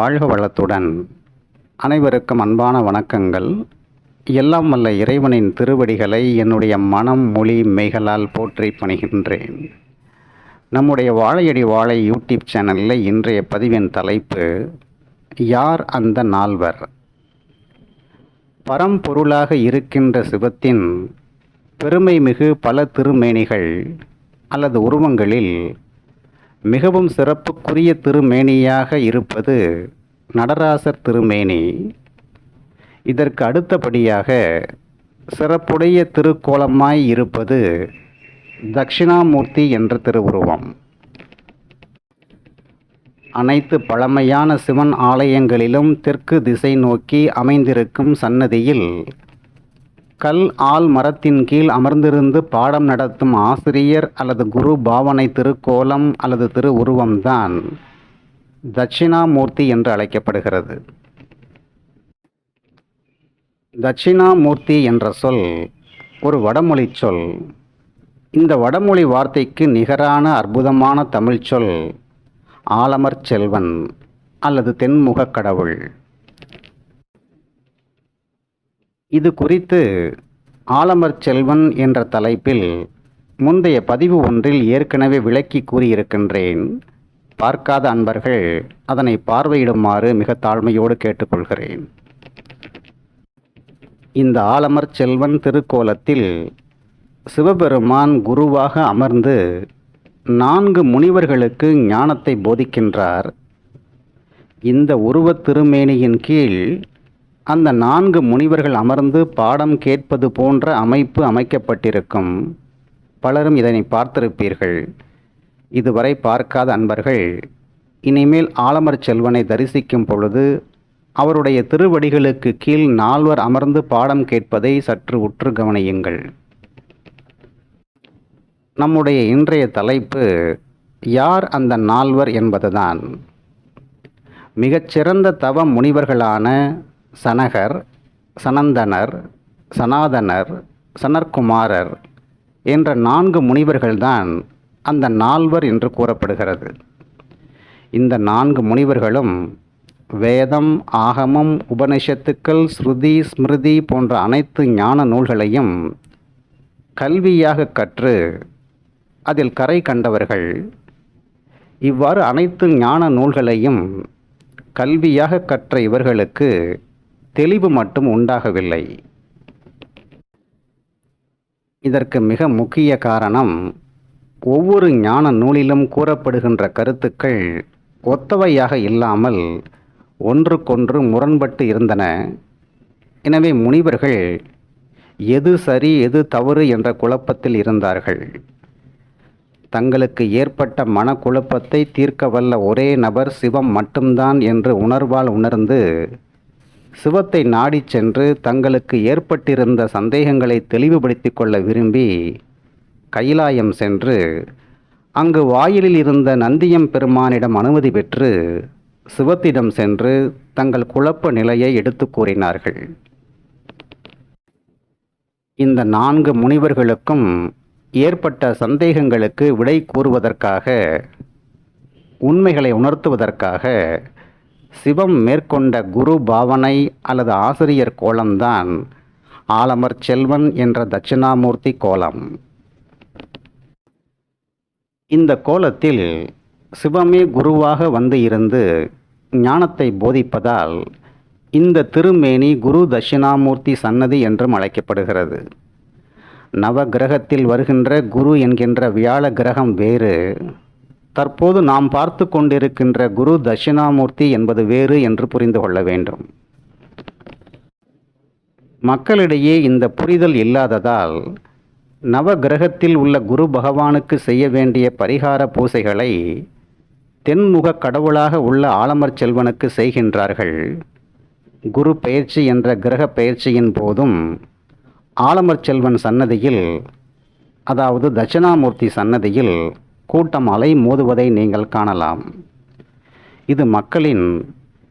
வாழ்க வளத்துடன். அனைவருக்கும் அன்பான வணக்கங்கள். எல்லாம் வல்ல இறைவனின் திருவடிகளை என்னுடைய மனம் மொழி மெய்களால் போற்றி பணிகின்றேன். நம்முடைய வாழையடி வாழை யூடியூப் சேனலில் இன்றைய பதிவின் தலைப்பு, யார் அந்த நால்வர்? பரம்பொருளாக இருக்கின்ற சிவத்தின் பெருமை மிகு பல திருமேனிகள் அல்லது உருவங்களில் மிகவும் சிறப்புக்குரிய திருமேனியாக இருப்பது நடராசர் திருமேனி. இதற்கு அடுத்தபடியாக சிறப்புடைய திருக்கோலமாய் இருப்பது தட்சிணாமூர்த்தி என்ற திருவுருவம். அனைத்து பழமையான சிவன் ஆலயங்களிலும் தெற்கு திசை நோக்கி அமைந்திருக்கும் சன்னதியில் கல் ஆல் மரத்தின் கீழ் அமர்ந்திருந்து பாடம் நடத்தும் ஆசிரியர் அல்லது குரு பாவனை திருக்கோலம் அல்லது திரு உருவம்தான் தட்சிணாமூர்த்தி என்று அழைக்கப்படுகிறது. தட்சிணாமூர்த்தி என்ற சொல் ஒரு வடமொழி சொல். இந்த வடமொழி வார்த்தைக்கு நிகரான அற்புதமான தமிழ் சொல் ஆலமர் செல்வன் அல்லது தென்முகக் கடவுள். இது குறித்து ஆலமர் செல்வன் என்ற தலைப்பில் முந்தைய பதிவு ஒன்றில் ஏற்கனவே விளக்கி கூறியிருக்கின்றேன். பார்க்காத அன்பர்கள் அதனை பார்வையிடுமாறு மிக தாழ்மையோடு கேட்டுக்கொள்கிறேன். இந்த ஆலமர் செல்வன் திருக்கோலத்தில் சிவபெருமான் குருவாக அமர்ந்து 4 முனிவர்களுக்கு ஞானத்தை போதிக்கின்றார். இந்த உருவத் திருமேனியின் கீழ் அந்த 4 முனிவர்கள் அமர்ந்து பாடம் கேட்பது போன்ற அமைப்பு அமைக்கப்பட்டிருக்கும். பலரும் இதனை பார்த்திருப்பீர்கள். இதுவரை பார்க்காத அன்பர்கள் இனிமேல் ஆலமர் செல்வனை தரிசிக்கும் பொழுது அவருடைய திருவடிகளுக்கு கீழ் 4 அமர்ந்து பாடம் கேட்பதை சற்று உற்று கவனியுங்கள். நம்முடைய இன்றைய தலைப்பு யார் அந்த 4 என்பதுதான். மிகச்சிறந்த தவ முனிவர்களான சனகர், சனந்தனர், சனாதனர், சனற்குமாரர் என்ற 4 முனிவர்கள்தான் அந்த 4 என்று கூறப்படுகிறது. இந்த 4 முனிவர்களும் வேதம், ஆகமம், உபனிஷத்துக்கள், ஸ்ருதி, ஸ்மிருதி போன்ற அனைத்து ஞான நூல்களையும் கல்வியாக கற்று அதில் கரை கண்டவர்கள். இவ்வாறு அனைத்து ஞான நூல்களையும் கல்வியாக கற்ற இவர்களுக்கு தெளிவு மட்டும் உண்டாகவில்லை. இதற்கு மிக முக்கிய காரணம், ஒவ்வொரு ஞான நூலிலும் கூறப்படுகின்ற கருத்துக்கள் ஒத்தவையாக இல்லாமல் ஒன்றுக்கொன்று முரண்பட்டு இருந்தன. எனவே முனிவர்கள் எது சரி எது தவறு என்ற குழப்பத்தில் இருந்தார்கள். தங்களுக்கு ஏற்பட்ட மனக்குழப்பத்தை தீர்க்க வல்ல ஒரே நபர் சிவம் மட்டும்தான் என்று உணர்வால் உணர்ந்து சிவத்தை நாடிச் சென்று தங்களுக்கு ஏற்பட்டிருந்த சந்தேகங்களை தெளிவுபடுத்திக் கொள்ள விரும்பி கைலாயம் சென்று அங்கு வாயிலில் இருந்த நந்தியம் பெருமானிடம் அனுமதி பெற்று சிவத்திடம் சென்று தங்கள் குழப்ப நிலையை எடுத்து கூறினார்கள். இந்த 4 முனிவர்களுக்கும் ஏற்பட்ட சந்தேகங்களுக்கு விடை கூறுவதற்காக, உண்மைகளை உணர்த்துவதற்காக சிவம் மேற்கொண்ட குரு பாவனை அல்லது ஆசிரியர் கோலம்தான் ஆலமர் செல்வன் என்ற தட்சிணாமூர்த்தி கோலம். இந்த கோலத்தில் சிவமே குருவாக வந்து இருந்து ஞானத்தை போதிப்பதால் இந்த திருமேனி குரு தட்சிணாமூர்த்தி சன்னதி என்றும் அழைக்கப்படுகிறது. நவ கிரகத்தில் வருகின்ற குரு என்கின்ற வியாழ கிரகம் வேறு, தற்போது நாம் பார்த்து கொண்டிருக்கின்ற குரு தட்சிணாமூர்த்தி என்பது வேறு என்று புரிந்து கொள்ள வேண்டும். மக்களிடையே இந்த புரிதல் இல்லாததால் நவ கிரகத்தில் உள்ள குரு பகவானுக்கு செய்ய வேண்டிய பரிகார பூசைகளை தென்முக கடவுளாக உள்ள ஆலமர் செல்வனுக்கு செய்கின்றார்கள். குரு பெயர்ச்சி என்ற கிரக பெயர்ச்சியின் போதும் ஆலமர் செல்வன் சன்னதியில், அதாவது தட்சிணாமூர்த்தி சன்னதியில் கூட்டம் அலை மோதுவதை நீங்கள் காணலாம். இது மக்களின்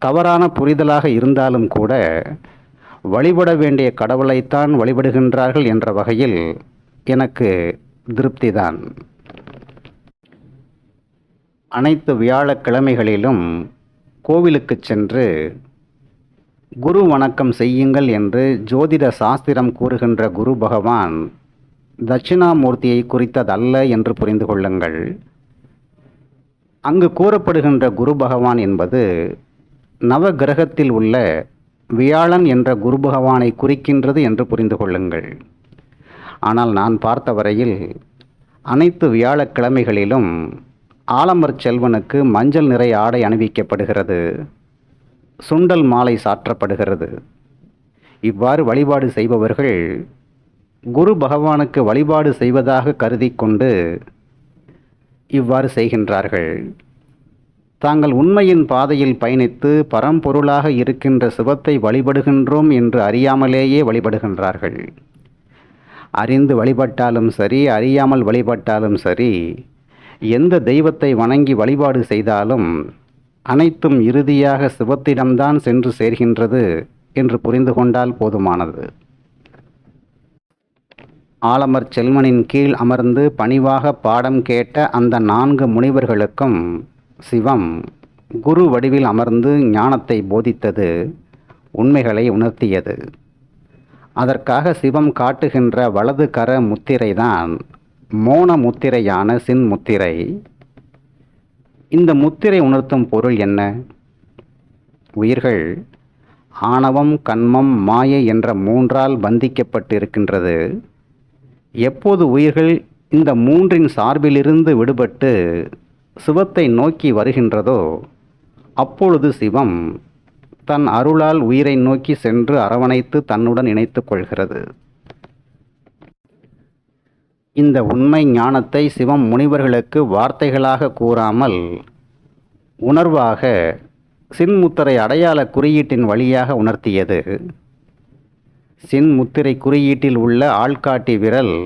தவறான புரிதலாக இருந்தாலும் கூட வழிபட வேண்டிய கடவுளைத்தான் வழிபடுகின்றார்கள் என்ற வகையில் எனக்கு திருப்திதான். அனைத்து வியாழக்கிழமைகளிலும் கோவிலுக்குச் சென்று குரு வணக்கம் செய்யுங்கள் என்று ஜோதிட சாஸ்திரம் கூறுகின்ற குரு பகவான் தட்சிணாமூர்த்தியை குறித்ததல்ல என்று புரிந்து கொள்ளுங்கள். அங்கு கூறப்படுகின்ற குரு பகவான் என்பது நவ கிரகத்தில் உள்ள வியாழன் என்ற குரு பகவானை குறிக்கின்றது என்று புரிந்து கொள்ளுங்கள். ஆனால் நான் பார்த்த வரையில் அனைத்து வியாழக்கிழமைகளிலும் ஆலமர் செல்வனுக்கு மஞ்சள் நிறை ஆடை அணிவிக்கப்படுகிறது, சுண்டல் மாலை சாற்றப்படுகிறது. இவ்வாறு வழிபாடு செய்பவர்கள் குரு பகவானுக்கு வழிபாடு செய்வதாக கருதி கொண்டு இவ்வாறு செய்கின்றார்கள். தாங்கள் உண்மையின் பாதையில் பயணித்து பரம்பொருளாக இருக்கின்ற சிவத்தை வழிபடுகின்றோம் என்று அறியாமலேயே வழிபடுகின்றார்கள். அறிந்து வழிபட்டாலும் சரி, அறியாமல் வழிபட்டாலும் சரி, எந்த தெய்வத்தை வணங்கி வழிபாடு செய்தாலும் அனைத்தும் இறுதியாக சிவத்திடம்தான் சென்று சேர்கின்றது என்று புரிந்து கொண்டால் போதுமானது. ஆலமர் செல்வனின் கீழ் அமர்ந்து பணிவாக பாடம் கேட்ட அந்த 4 முனிவர்களுக்கும் சிவம் குரு வடிவில் அமர்ந்து ஞானத்தை போதித்தது, உண்மைகளை உணர்த்தியது. அதற்காக சிவம் காட்டுகின்ற வலது கர முத்திரைதான் மோன முத்திரையான சின் முத்திரை. இந்த முத்திரை உணர்த்தும் பொருள் என்ன? உயிர்கள் ஆணவம், கன்மம், மாயை என்ற 3ஆல் பந்திக்கப்பட்டிருக்கின்றது. எப்போது உயிர்கள் இந்த 3இன் சார்பிலிருந்து விடுபட்டு சிவத்தை நோக்கி வருகின்றதோ அப்பொழுது சிவம் தன் அருளால் உயிரை நோக்கி சென்று அரவணைத்து தன்னுடன் இணைத்துக் கொள்கிறது. இந்த உண்மை ஞானத்தை சிவம் முனிவர்களுக்கு வார்த்தைகளாக கூறாமல் உணர்வாக சின்முத்திரை அடையாள குறியீட்டின் வழியாக உணர்த்தியது. சின்முத்திரை குறியீட்டில் உள்ள ஆள்காட்டி விரல்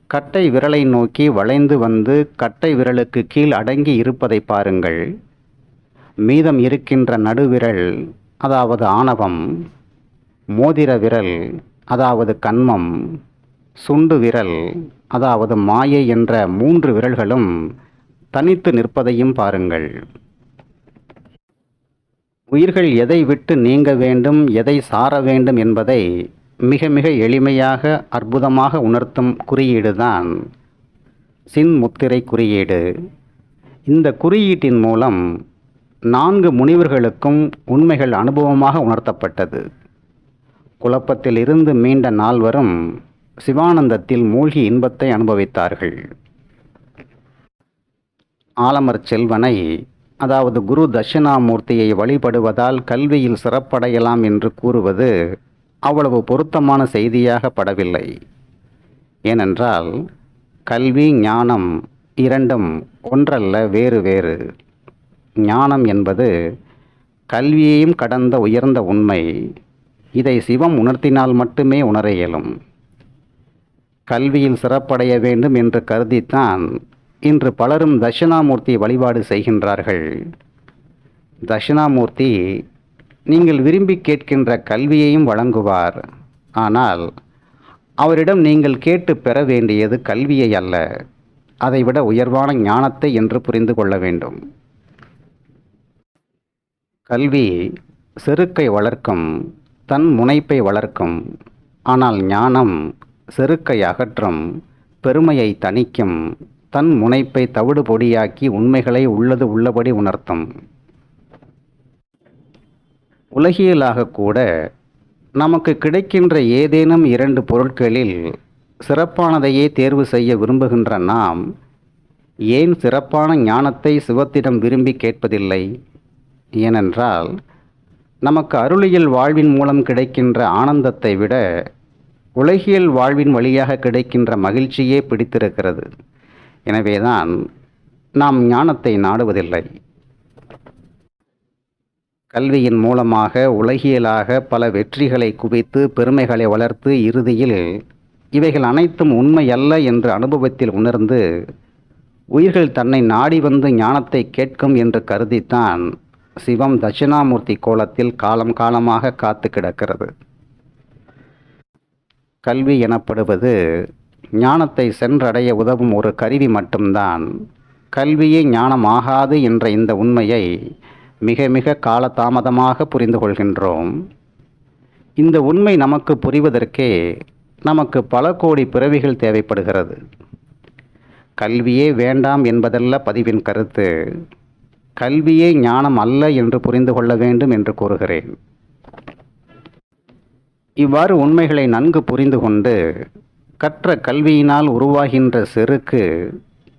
கட்டை விரலை நோக்கி வளைந்து வந்து கட்டை விரலுக்கு கீழ் அடங்கி இருப்பதை பாருங்கள். மீதம் இருக்கின்ற நடுவிரல் அதாவது ஆணவம், மோதிர விரல் அதாவது கன்மம், சுண்டு விரல் அதாவது மாயை என்ற 3 விரல்களும் தனித்து நிற்பதையும் பாருங்கள். உயிர்கள் எதை விட்டு நீங்க வேண்டும், எதை சார வேண்டும் என்பதை மிக மிக எளிமையாக அற்புதமாக உணர்த்தும் குறியீடுதான் சின்முத்திரை குறியீடு. இந்த குறியீட்டின் மூலம் 4 முனிவர்களுக்கும் உண்மைகள் அனுபவமாக உணர்த்தப்பட்டது. குழப்பத்தில் இருந்து மீண்ட 4வரும் சிவானந்தத்தில் மூழ்கி இன்பத்தை அனுபவித்தார்கள். ஆலமர் செல்வனை அதாவது குரு தட்சிணாமூர்த்தியை வழிபடுவதால் கல்வியில் சிறப்படையலாம் என்று கூறுவது அவ்வளவு பொருத்தமான செய்தியாக படவில்லை. ஏனென்றால் கல்வி ஞானம் இரண்டும் ஒன்றல்ல, வேறு வேறு. ஞானம் என்பது கல்வியையும் கடந்த உயர்ந்த உண்மை. இதை சிவம் உணர்த்தினால் மட்டுமே உணர இயலும். கல்வியில் சிறப்படைய வேண்டும் என்று கருதித்தான் இன்று பலரும் தட்சிணாமூர்த்தி வழிபாடு செய்கின்றார்கள். தட்சிணாமூர்த்தி நீங்கள் விரும்பி கேட்கின்ற கல்வியையும் வழங்குவார். ஆனால் அவரிடம் நீங்கள் கேட்டு பெற வேண்டியது கல்வியை அல்ல, அதைவிட உயர்வான ஞானத்தை என்று புரிந்து கொள்ள வேண்டும். கல்வி செருக்கை வளர்க்கும், தன் முனைப்பை வளர்க்கும். ஆனால் ஞானம் செருக்கை அகற்றும், பெருமையை தணிக்கும், தன் முனைப்பை தவிடு பொடியாக்கி உண்மைகளை உள்ளது உள்ளபடி உணர்த்தும். உலகியலாக கூட நமக்கு கிடைக்கின்ற ஏதேனும் 2 பொருட்களில் சிறப்பானதையே தேர்வு செய்ய விரும்புகின்ற நாம் ஏன் சிறப்பான ஞானத்தை சிவத்திடம் விரும்பி கேட்பதில்லை? ஏனென்றால் நமக்கு அருளியல் வாழ்வின் மூலம் கிடைக்கின்ற ஆனந்தத்தை விட உலகியல் வாழ்வின் வழியாக கிடைக்கின்ற மகிழ்ச்சியே பிடித்திருக்கிறது. எனவேதான் நாம் ஞானத்தை நாடுவதில்லை. கல்வியின் மூலமாக உலகியலாக பல வெற்றிகளை குவித்து பெருமைகளை வளர்த்து இறுதியில் இவைகள் அனைத்தும் உண்மையல்ல என்று அனுபவத்தில் உணர்ந்து உயிர்கள் தன்னை நாடி வந்து ஞானத்தை கேட்கும் என்று கருதித்தான் சிவம் தட்சிணாமூர்த்தி கோலத்தில் காலம் காலமாக காத்து கிடக்கிறது. கல்வி எனப்படுவது ஞானத்தை சென்றடைய உதவும் ஒரு கருவி மட்டும்தான். கல்வியே ஞானமாகாது என்ற இந்த உண்மையை மிக மிக காலதாமதமாக புரிந்து கொள்கின்றோம். இந்த உண்மை நமக்கு புரிவதற்கே நமக்கு பல கோடி பிறவிகள் தேவைப்படுகிறது. கல்வியே வேண்டாம் என்பதல்ல பதிவின் கருத்து. கல்வியே ஞானம் அல்ல என்று புரிந்து கொள்ள வேண்டும் என்று கூறுகிறேன். இவ்வாறு உண்மைகளை நன்கு புரிந்து கொண்டு கற்ற கல்வியினால் உருவாகின்ற செருக்கு,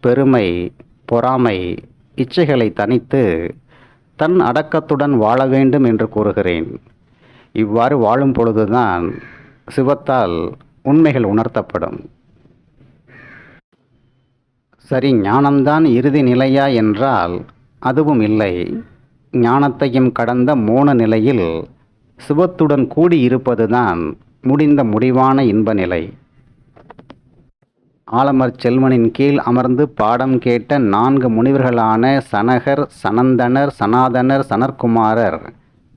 பெருமை, பொறாமை, இச்சைகளை தனித்து தன் அடக்கத்துடன் வாழ வேண்டும் என்று கூறுகிறேன். இவ்வாறு வாழும் பொழுதுதான் சிவத்தால் உண்மைகள் உணர்த்தப்படும். சரி, ஞானம்தான் இறுதி நிலையா என்றால் அதுவும் இல்லை. ஞானத்தையும் கடந்த மோன நிலையில் சிவத்துடன் கூடியிருப்பதுதான் முடிந்த முடிவான இன்ப நிலை. ஆலமர் செல்வனின் கீழ் அமர்ந்து பாடம் கேட்ட 4 முனிவர்களான சனகர், சனந்தனர், சனாதனர், சனற்குமாரர்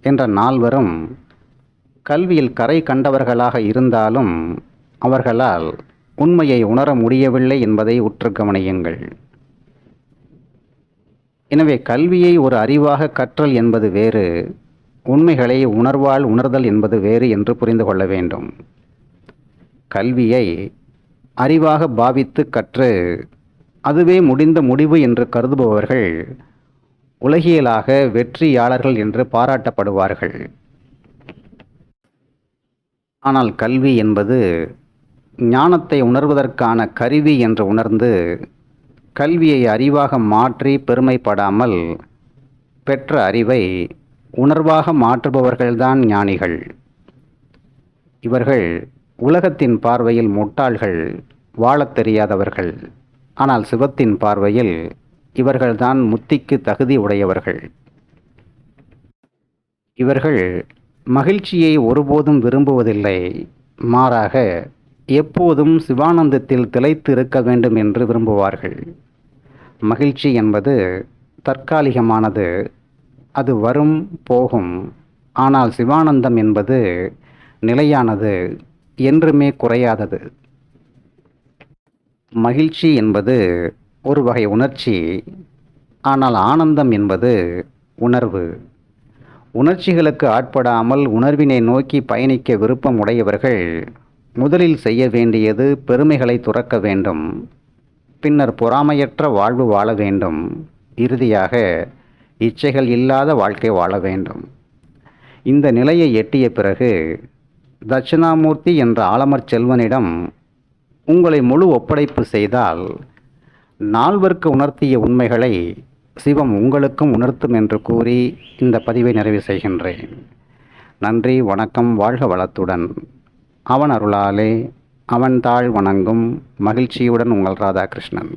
என்ற 4வரும் கல்வியில் கரை கண்டவர்களாக இருந்தாலும் அவர்களால் உண்மையை உணர முடியவில்லை என்பதை உற்று கவனியுங்கள். எனவே கல்வியை ஒரு அறிவாக கற்றல் என்பது வேறு, உண்மைகளை உணர்வால் உணர்தல் என்பது வேறு என்று புரிந்து கொள்ள வேண்டும். கல்வியை அறிவாக பாவித்து கற்று அதுவே முடிந்த முடிவு என்று கருதுபவர்கள் உலகியலாக வெற்றியாளர்கள் என்று பாராட்டப்படுவார்கள். ஆனால் கல்வி என்பது ஞானத்தை உணர்வதற்கான கருவி என்று உணர்ந்து கல்வியை அறிவாக மாற்றி பெருமைப்படாமல் பெற்ற அறிவை உணர்வாக மாற்றுபவர்கள்தான் ஞானிகள். இவர்கள் உலகத்தின் பார்வையில் முட்டாள்கள், வாழத் தெரியாதவர்கள். ஆனால் சிவத்தின் பார்வையில் இவர்கள்தான் முத்திக்கு தகுதி உடையவர்கள். இவர்கள் மகிழ்ச்சியை ஒருபோதும் விரும்புவதில்லை. மாறாக எப்போதும் சிவானந்தத்தில் திளைத்து இருக்க வேண்டும் என்று விரும்புவார்கள். மகிழ்ச்சி என்பது தற்காலிகமானது, அது வரும் போகும். ஆனால் சிவானந்தம் என்பது நிலையானது, என்றுமே குறையாதது. மகிழ்ச்சி என்பது ஒரு வகை உணர்ச்சி, ஆனால் ஆனந்தம் என்பது உணர்வு. உணர்ச்சிகளுக்கு ஆட்படாமல் உணர்வினை நோக்கி பயணிக்க விருப்பம் உடையவர்கள் முதலில் செய்ய வேண்டியது பெருமைகளை துறக்க வேண்டும். பின்னர் பொறாமையற்ற வாழ்வு வாழ வேண்டும். இறுதியாக இச்சைகள் இல்லாத வாழ்க்கை வாழ வேண்டும். இந்த நிலையை எட்டிய பிறகு தட்சிணாமூர்த்தி என்ற ஆலமர் செல்வனிடம் உங்களை முழு ஒப்படைப்பு செய்தால் 4வருக்கு உணர்த்திய உண்மைகளை சிவம் உங்களுக்கும் உணர்த்தும் என்று கூறி இந்த பதிவை நிறைவு செய்கின்றேன். நன்றி, வணக்கம், வாழ்க வளத்துடன். அவன் அருளாலே அவன் தாழ் வணங்கும் மகிழ்ச்சியுடன் உங்கள் ராதாகிருஷ்ணன்.